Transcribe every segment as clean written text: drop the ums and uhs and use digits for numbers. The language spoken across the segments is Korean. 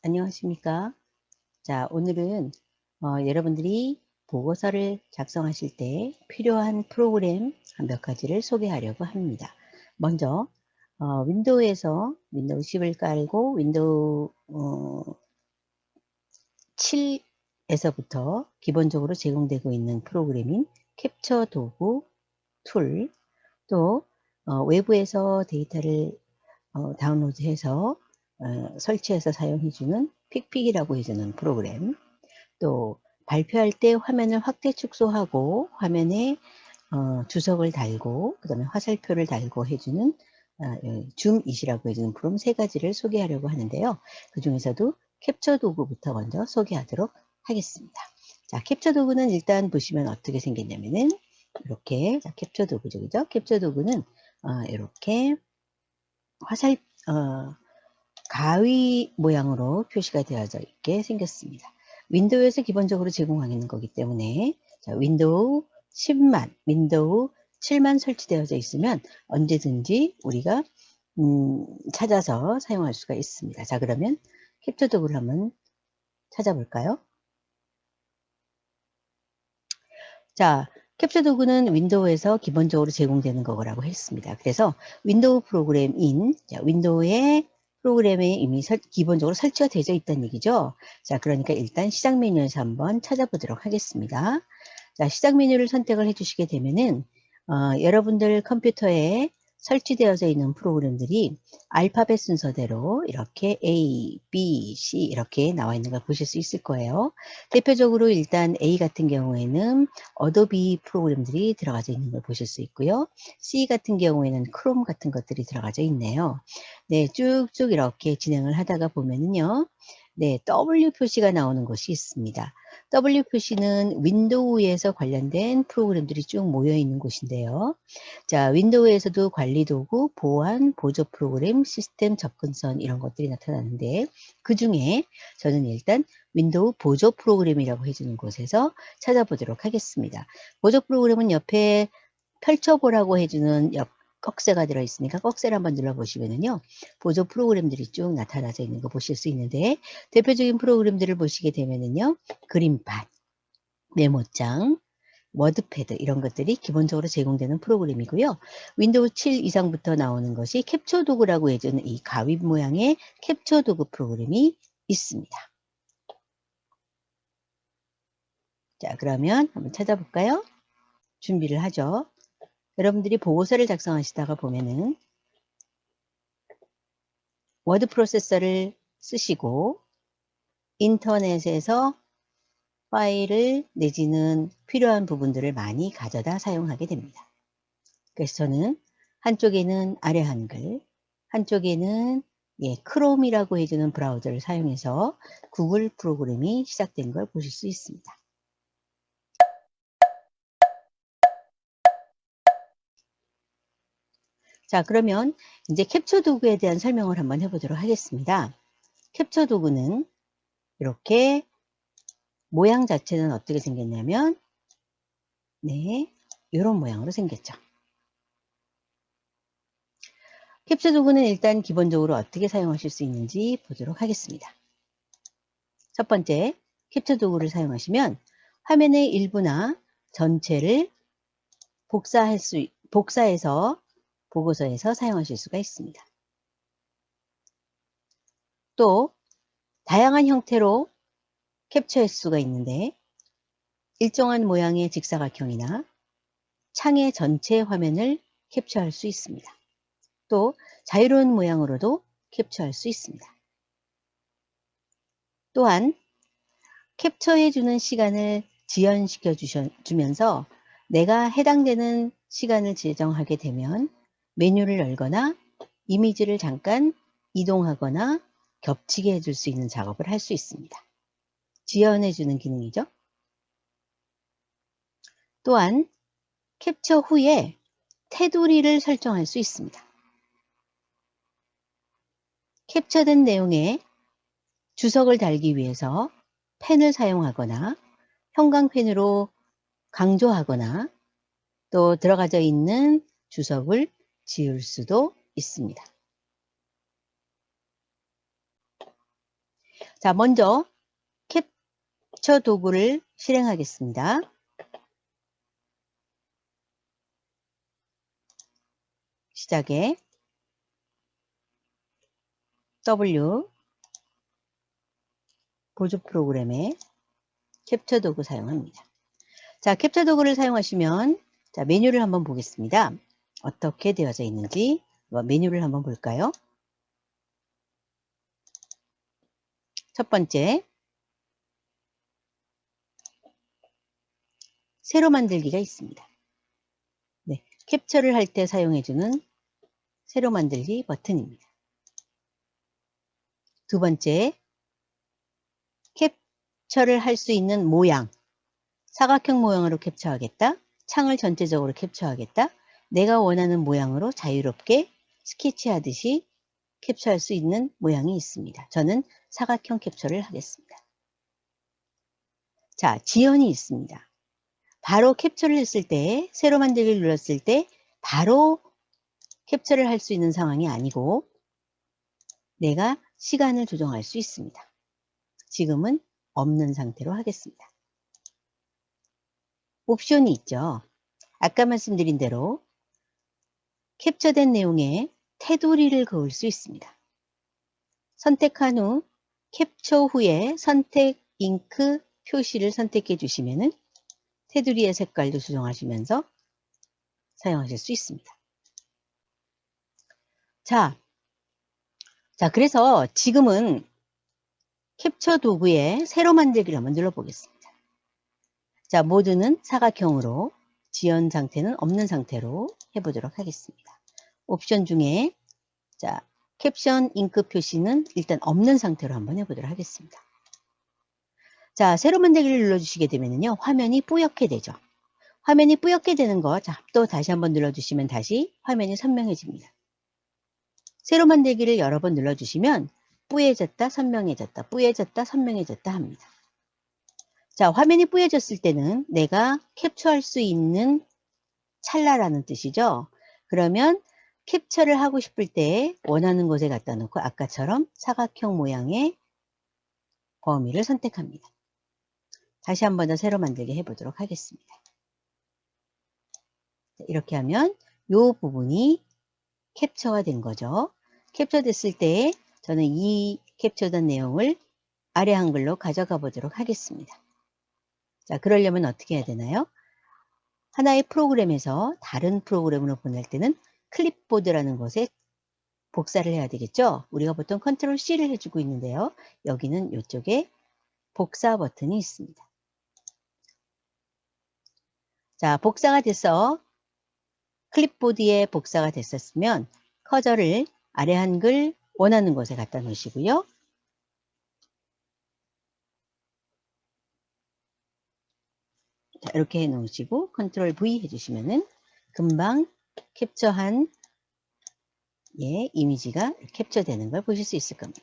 안녕하십니까? 자, 오늘은 여러분들이 보고서를 작성하실 때 필요한 프로그램 몇 가지를 소개하려고 합니다. 먼저 윈도우에서 윈도우 10을 깔고 윈도우 7에서부터 기본적으로 제공되고 있는 프로그램인 캡처 도구 툴, 또 외부에서 데이터를 다운로드해서 설치해서 사용해 주는 픽픽이라고 해 주는 프로그램, 또 발표할 때 화면을 확대 축소하고 화면에 주석을 달고 그다음에 화살표를 달고 해 주는 줌잇이라고 해 주는 프로그램 세 가지를 소개하려고 하는데요. 그중에서도 캡처 도구부터 먼저 소개하도록 하겠습니다. 자, 캡처 도구는 일단 보시면 어떻게 생겼냐면은 이렇게, 자, 캡처 도구죠. 그죠? 캡처 도구는 이렇게 화살 가위 모양으로 표시가 되어져 있게 생겼습니다. 윈도우에서 기본적으로 제공하는 거기 때문에, 자, 윈도우 10만, 윈도우 7만 설치되어져 있으면 언제든지 우리가 찾아서 사용할 수가 있습니다. 자, 그러면 캡처 도구를 한번 찾아볼까요? 자, 캡처 도구는 윈도우에서 기본적으로 제공되는 거라고 했습니다. 그래서 윈도우 프로그램인, 자, 윈도우의 프로그램에 이미 기본적으로 설치가 되어 있다는 얘기죠. 자, 그러니까 일단 시작 메뉴에서 한번 찾아보도록 하겠습니다. 자, 시작 메뉴를 선택을 해 주시게 되면은 여러분들 컴퓨터에 설치되어져 있는 프로그램들이 알파벳 순서대로 이렇게 A, B, C 이렇게 나와 있는 걸 보실 수 있을 거예요. 대표적으로 일단 A 같은 경우에는 어도비 프로그램들이 들어가져 있는 걸 보실 수 있고요. C 같은 경우에는 크롬 같은 것들이 들어가져 있네요. 네, 쭉쭉 이렇게 진행을 하다가 보면은요. 네, W 표시가 나오는 곳이 있습니다. W 표시는 윈도우에서 관련된 프로그램들이 쭉 모여 있는 곳인데요. 자, 윈도우에서도 관리 도구, 보안, 보조 프로그램, 시스템 접근선 이런 것들이 나타나는데 그중에 저는 일단 윈도우 보조 프로그램이라고 해주는 곳에서 찾아보도록 하겠습니다. 보조 프로그램은 옆에 펼쳐보라고 해주는 옆 꺽쇠가 들어있으니까 꺽쇠를 한번 눌러보시면은요. 보조 프로그램들이 쭉 나타나져 있는 거 보실 수 있는데 대표적인 프로그램들을 보시게 되면은요. 그림판, 메모장, 워드패드 이런 것들이 기본적으로 제공되는 프로그램이고요. 윈도우 7 이상부터 나오는 것이 캡처 도구라고 해주는 이 가위 모양의 캡처 도구 프로그램이 있습니다. 자, 그러면 한번 찾아볼까요? 준비를 하죠. 여러분들이 보고서를 작성하시다가 보면은 워드 프로세서를 쓰시고 인터넷에서 파일을 내지는 필요한 부분들을 많이 가져다 사용하게 됩니다. 그래서 저는 한쪽에는 아래 한글, 한쪽에는 크롬이라고 해주는 브라우저를 사용해서 구글 프로그램이 시작된 걸 보실 수 있습니다. 자, 그러면 이제 캡처 도구에 대한 설명을 한번 해보도록 하겠습니다. 캡처 도구는 이렇게 모양 자체는 어떻게 생겼냐면, 네, 이런 모양으로 생겼죠. 캡처 도구는 일단 기본적으로 어떻게 사용하실 수 있는지 보도록 하겠습니다. 첫 번째, 캡처 도구를 사용하시면 화면의 일부나 전체를 복사해서 보고서에서 사용하실 수가 있습니다. 또 다양한 형태로 캡처할 수가 있는데 일정한 모양의 직사각형이나 창의 전체 화면을 캡처할 수 있습니다. 또 자유로운 모양으로도 캡처할 수 있습니다. 또한 캡처해 주는 시간을 지연시켜 주면서 내가 해당되는 시간을 지정하게 되면 메뉴를 열거나 이미지를 잠깐 이동하거나 겹치게 해줄 수 있는 작업을 할 수 있습니다. 지연해 주는 기능이죠. 또한 캡처 후에 테두리를 설정할 수 있습니다. 캡처된 내용에 주석을 달기 위해서 펜을 사용하거나 형광펜으로 강조하거나 또 들어가져 있는 주석을 지울 수도 있습니다. 자, 먼저 캡처 도구를 실행하겠습니다. 시작에 W 보조 프로그램에 캡처 도구 사용합니다. 자, 캡처 도구를 사용하시면 자, 메뉴를 한번 보겠습니다. 어떻게 되어져 있는지 메뉴를 한번 볼까요? 첫 번째, 새로 만들기가 있습니다. 네, 캡처를 할 때 사용해주는 새로 만들기 버튼입니다. 두 번째, 캡처를 할 수 있는 모양, 사각형 모양으로 캡처하겠다, 창을 전체적으로 캡처하겠다, 내가 원하는 모양으로 자유롭게 스케치하듯이 캡처할 수 있는 모양이 있습니다. 저는 사각형 캡처를 하겠습니다. 자, 지연이 있습니다. 바로 캡처를 했을 때, 새로 만들기를 눌렀을 때 바로 캡처를 할 수 있는 상황이 아니고 내가 시간을 조정할 수 있습니다. 지금은 없는 상태로 하겠습니다. 옵션이 있죠. 아까 말씀드린 대로 캡처된 내용에 테두리를 그을 수 있습니다. 선택한 후 캡처 후에 선택 잉크 표시를 선택해 주시면은 테두리의 색깔도 조정하시면서 사용하실 수 있습니다. 자, 그래서 지금은 캡처 도구에 새로 만들기를 한번 눌러보겠습니다. 자, 모드는 사각형으로, 지연 상태는 없는 상태로 해보도록 하겠습니다. 옵션 중에 자, 캡션 잉크 표시는 일단 없는 상태로 한번 해보도록 하겠습니다. 자, 새로 만들기를 눌러주시게 되면요, 화면이 뿌옇게 되죠. 화면이 뿌옇게 되는 거, 자, 또 다시 한번 눌러주시면 다시 화면이 선명해집니다. 새로 만들기를 여러 번 눌러주시면 뿌얘졌다, 선명해졌다, 뿌얘졌다, 선명해졌다 합니다. 자, 화면이 뿌얘졌을 때는 내가 캡처할 수 있는 찰나라는 뜻이죠. 그러면 캡처를 하고 싶을 때 원하는 곳에 갖다 놓고 아까처럼 사각형 모양의 범위를 선택합니다. 다시 한 번 더 새로 만들기 해보도록 하겠습니다. 이렇게 하면 이 부분이 캡처가 된 거죠. 캡처됐을 때 저는 이 캡처된 내용을 아래 한글로 가져가 보도록 하겠습니다. 자, 그러려면 어떻게 해야 되나요? 하나의 프로그램에서 다른 프로그램으로 보낼 때는 클립보드라는 곳에 복사를 해야 되겠죠. 우리가 보통 컨트롤 C를 해주고 있는데요. 여기는 이쪽에 복사 버튼이 있습니다. 자, 복사가 돼서 클립보드에 복사가 됐었으면 커저를 아래 한글 원하는 곳에 갖다 놓으시고요. 자, 이렇게 해 놓으시고 컨트롤 V 해주시면은 금방 캡처한 이미지가 캡처되는 걸 보실 수 있을 겁니다.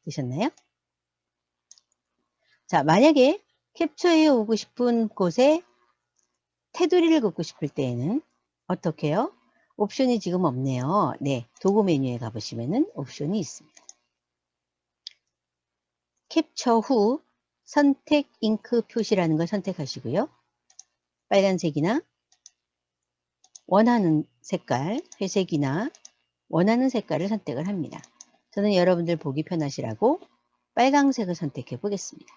되셨나요? 자, 만약에 캡처해 오고 싶은 곳에 테두리를 긋고 싶을 때에는 어떻게 해요? 옵션이 지금 없네요. 네, 도구 메뉴에 가보시면은 옵션이 있습니다. 캡처 후 선택 잉크 표시라는 걸 선택하시고요. 빨간색이나 원하는 색깔, 회색이나 원하는 색깔을 선택을 합니다. 저는 여러분들 보기 편하시라고 빨간색을 선택해 보겠습니다.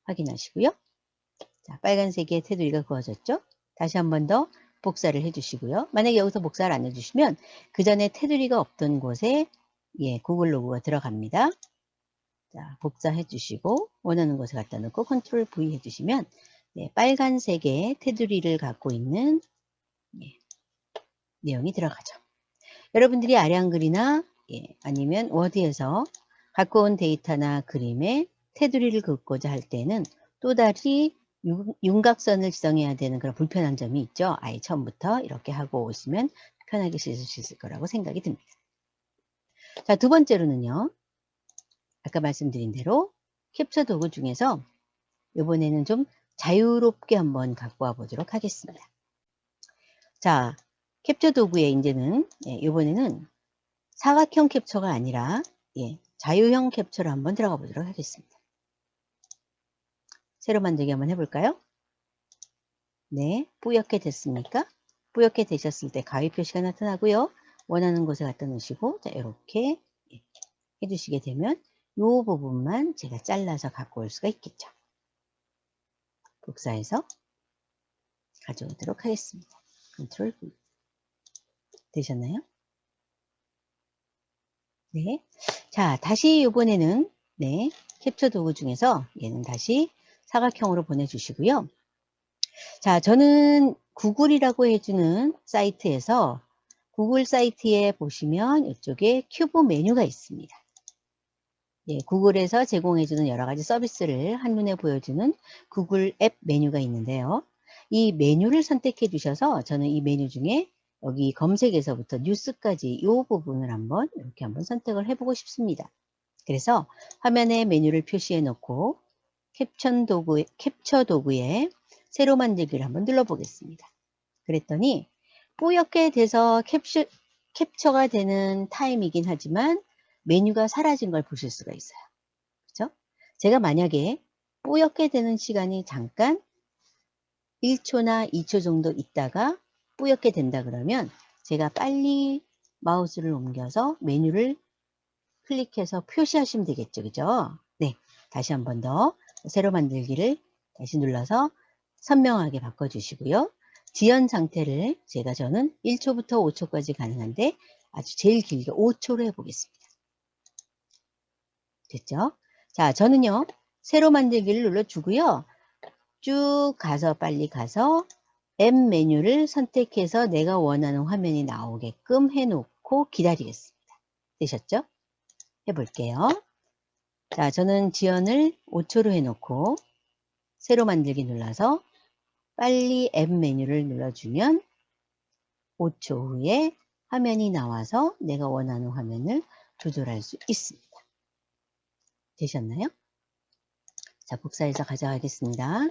확인하시고요. 자, 빨간색의 테두리가 그어졌죠? 다시 한 번 더 복사를 해주시고요. 만약에 여기서 복사를 안 해주시면 그 전에 테두리가 없던 곳에 구글 로고가 들어갑니다. 자, 복사해 주시고 원하는 곳에 갖다 놓고 컨트롤 V 해주시면 빨간색의 테두리를 갖고 있는 내용이 들어가죠. 여러분들이 아래 한글이나 아니면 워드에서 갖고 온 데이터나 그림에 테두리를 긋고자 할 때는 또다시 윤곽선을 지정해야 되는 그런 불편한 점이 있죠. 아예 처음부터 이렇게 하고 오시면 편하게 쓰실 수 있을 거라고 생각이 듭니다. 자, 두 번째로는요. 아까 말씀드린 대로 캡처 도구 중에서 이번에는 좀 자유롭게 한번 갖고 와 보도록 하겠습니다. 자, 캡처 도구에 이제는 이번에는 사각형 캡처가 아니라 예, 자유형 캡처로 한번 들어가 보도록 하겠습니다. 새로 만들기 한번 해볼까요? 네, 뿌옇게 됐습니까? 뿌옇게 되셨을 때 가위 표시가 나타나고요. 원하는 곳에 갖다 놓으시고, 자, 이렇게 해주시게 되면 이 부분만 제가 잘라서 갖고 올 수가 있겠죠. 복사해서 가져오도록 하겠습니다. 컨트롤 V. 되셨나요? 네. 자, 다시 이번에는 네, 캡처 도구 중에서 얘는 다시 사각형으로 보내주시고요. 자, 저는 구글이라고 해주는 사이트에서 구글 사이트에 보시면 이쪽에 큐브 메뉴가 있습니다. 예, 구글에서 제공해주는 여러 가지 서비스를 한눈에 보여주는 구글 앱 메뉴가 있는데요. 이 메뉴를 선택해 주셔서 저는 이 메뉴 중에 여기 검색에서부터 뉴스까지 이 부분을 한번 이렇게 한번 선택을 해보고 싶습니다. 그래서 화면에 메뉴를 표시해 놓고 캡처 도구에 새로 만들기를 한번 눌러보겠습니다. 그랬더니 뿌옇게 돼서 캡처가 되는 타임이긴 하지만 메뉴가 사라진 걸 보실 수가 있어요. 그렇죠? 제가 만약에 뿌옇게 되는 시간이 잠깐 1초나 2초 정도 있다가 뿌옇게 된다 그러면 제가 빨리 마우스를 옮겨서 메뉴를 클릭해서 표시하시면 되겠죠. 그죠? 네. 다시 한 번 더 새로 만들기를 다시 눌러서 선명하게 바꿔주시고요. 지연 상태를 저는 1초부터 5초까지 가능한데 아주 제일 길게 5초로 해보겠습니다. 됐죠? 자, 저는요. 새로 만들기를 눌러주고요. 쭉 가서 빨리 가서 앱 메뉴를 선택해서 내가 원하는 화면이 나오게끔 해놓고 기다리겠습니다. 되셨죠? 해볼게요. 자, 저는 지연을 5초로 해놓고 새로 만들기 눌러서 빨리 앱 메뉴를 눌러주면 5초 후에 화면이 나와서 내가 원하는 화면을 조절할 수 있습니다. 되셨나요? 자, 복사해서 가져가겠습니다.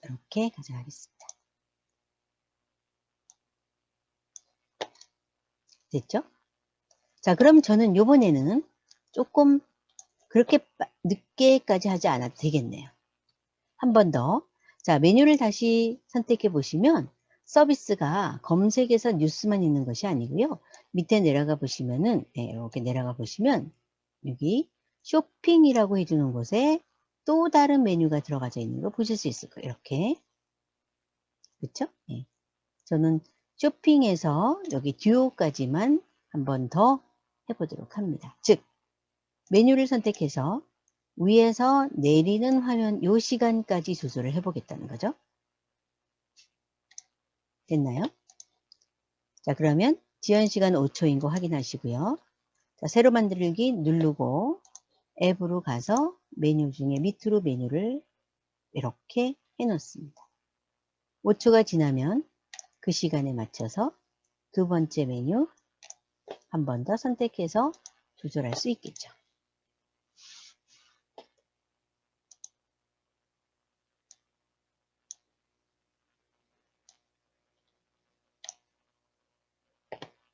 이렇게 가져가겠습니다. 됐죠? 자, 그럼 저는 요번에는 조금 그렇게 늦게까지 하지 않아도 되겠네요. 한 번 더. 자, 메뉴를 다시 선택해 보시면 서비스가 검색에서 뉴스만 있는 것이 아니고요. 밑에 내려가 보시면은, 네, 이렇게 내려가 보시면 여기 쇼핑이라고 해주는 곳에 또 다른 메뉴가 들어가져 있는 거 보실 수 있을 거예요. 이렇게. 그렇죠? 네. 저는 쇼핑에서 여기 듀오까지만 한 번 더 해보도록 합니다. 즉, 메뉴를 선택해서 위에서 내리는 화면 요 시간까지 조절을 해보겠다는 거죠. 됐나요? 자, 그러면 지연 시간 5초인 거 확인하시고요. 자, 새로 만들기 누르고 앱으로 가서 메뉴 중에 밑으로 메뉴를 이렇게 해놓습니다. 5초가 지나면 그 시간에 맞춰서 두 번째 메뉴 한 번 더 선택해서 조절할 수 있겠죠.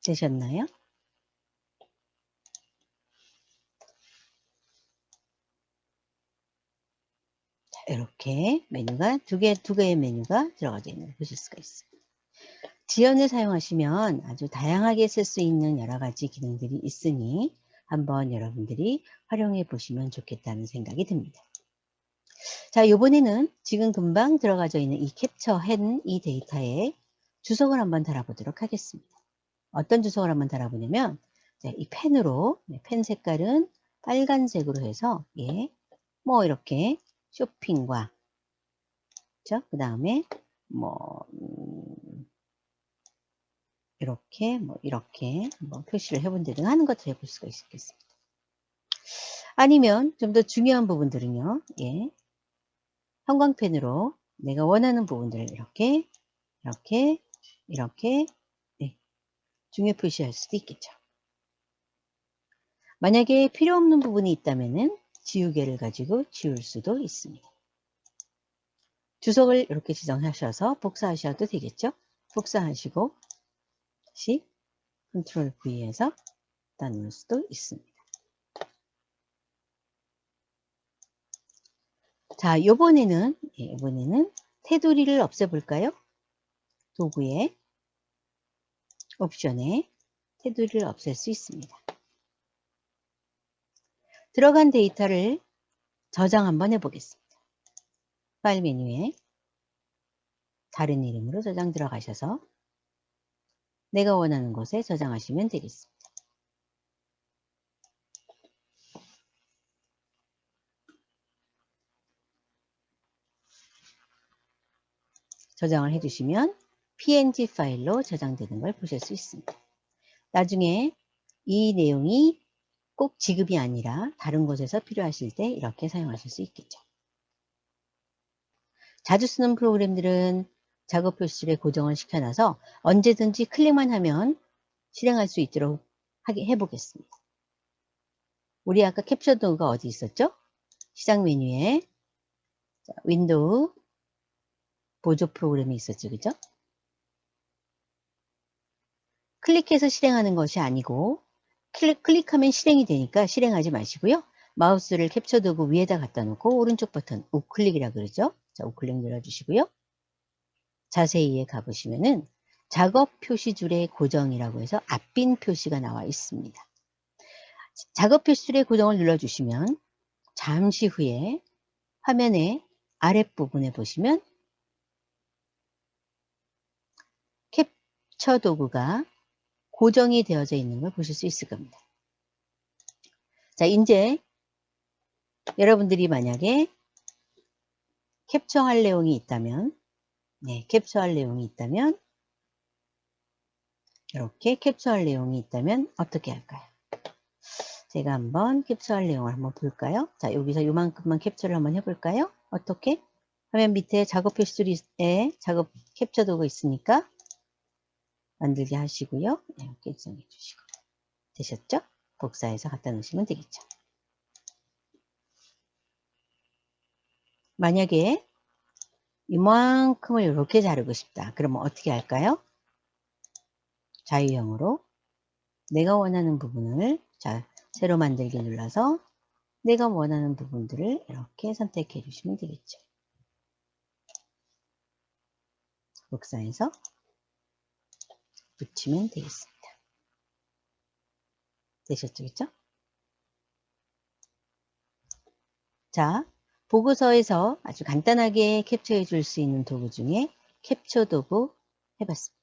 되셨나요? 자, 이렇게 메뉴가 두 개의 메뉴가 들어가져 있는 걸 보실 수가 있어요. 지연을 사용하시면 아주 다양하게 쓸 수 있는 여러 가지 기능들이 있으니 한번 여러분들이 활용해 보시면 좋겠다는 생각이 듭니다. 자, 이번에는 지금 금방 들어가져 있는 이 캡처한 이 데이터에 주석을 한번 달아보도록 하겠습니다. 어떤 주석을 한번 달아보냐면 이 펜으로, 펜 색깔은 빨간색으로 해서 뭐 이렇게 쇼핑과 그렇죠? 그 다음에 뭐 이렇게 뭐 표시를 해본다든가 하는 것들 해볼 수가 있겠습니다. 아니면 좀 더 중요한 부분들은요. 형광펜으로 내가 원하는 부분들을 이렇게 중요 표시할 수도 있겠죠. 만약에 필요 없는 부분이 있다면은 지우개를 가지고 지울 수도 있습니다. 주석을 이렇게 지정하셔서 복사하셔도 되겠죠. 복사하시고 다시 컨트롤 V에서 닫을 수도 있습니다. 자, 요번에는 테두리를 없애볼까요? 도구의 옵션에 테두리를 없앨 수 있습니다. 들어간 데이터를 저장 한번 해보겠습니다. 파일 메뉴에 다른 이름으로 저장 들어가셔서 내가 원하는 곳에 저장하시면 되겠습니다. 저장을 해주시면 png 파일로 저장되는 걸 보실 수 있습니다. 나중에 이 내용이 꼭 지급이 아니라 다른 곳에서 필요하실 때 이렇게 사용하실 수 있겠죠. 자주 쓰는 프로그램들은 작업 표시줄에 고정을 시켜놔서 언제든지 클릭만 하면 실행할 수 있도록 해보겠습니다. 우리 아까 캡처 도구가 어디 있었죠? 시작 메뉴에 윈도우 보조 프로그램이 있었죠. 그죠? 클릭해서 실행하는 것이 아니고 클릭하면 실행이 되니까 실행하지 마시고요. 마우스를 캡처 도구 위에다 갖다 놓고 오른쪽 버튼 우클릭이라 그러죠. 자, 우클릭 눌러주시고요. 자세히에 가보시면은 작업 표시줄의 고정이라고 해서 앞빈 표시가 나와 있습니다. 작업 표시줄의 고정을 눌러주시면 잠시 후에 화면의 아랫부분에 보시면 캡처 도구가 고정이 되어져 있는 걸 보실 수 있을 겁니다. 자, 이제 여러분들이 만약에 캡처할 내용이 있다면, 캡처할 내용이 있다면, 이렇게 캡처할 내용이 있다면 어떻게 할까요? 제가 한번 캡처할 내용을 한번 볼까요? 자, 여기서 요만큼만 캡처를 한번 해볼까요? 어떻게? 화면 밑에 작업 표시줄에 작업 캡처 도구 있으니까 만들게 하시고요. 이렇게 정해 주시고. 되셨죠? 복사해서 갖다 놓으시면 되겠죠. 만약에 이만큼을 이렇게 자르고 싶다. 그러면 어떻게 할까요? 자유형으로 내가 원하는 부분을 새로 만들기 눌러서 내가 원하는 부분들을 이렇게 선택해 주시면 되겠죠. 복사해서 붙이면 되겠습니다. 되셨죠? 그렇죠? 자, 보고서에서 아주 간단하게 캡처해 줄 수 있는 도구 중에 캡처 도구 해봤습니다.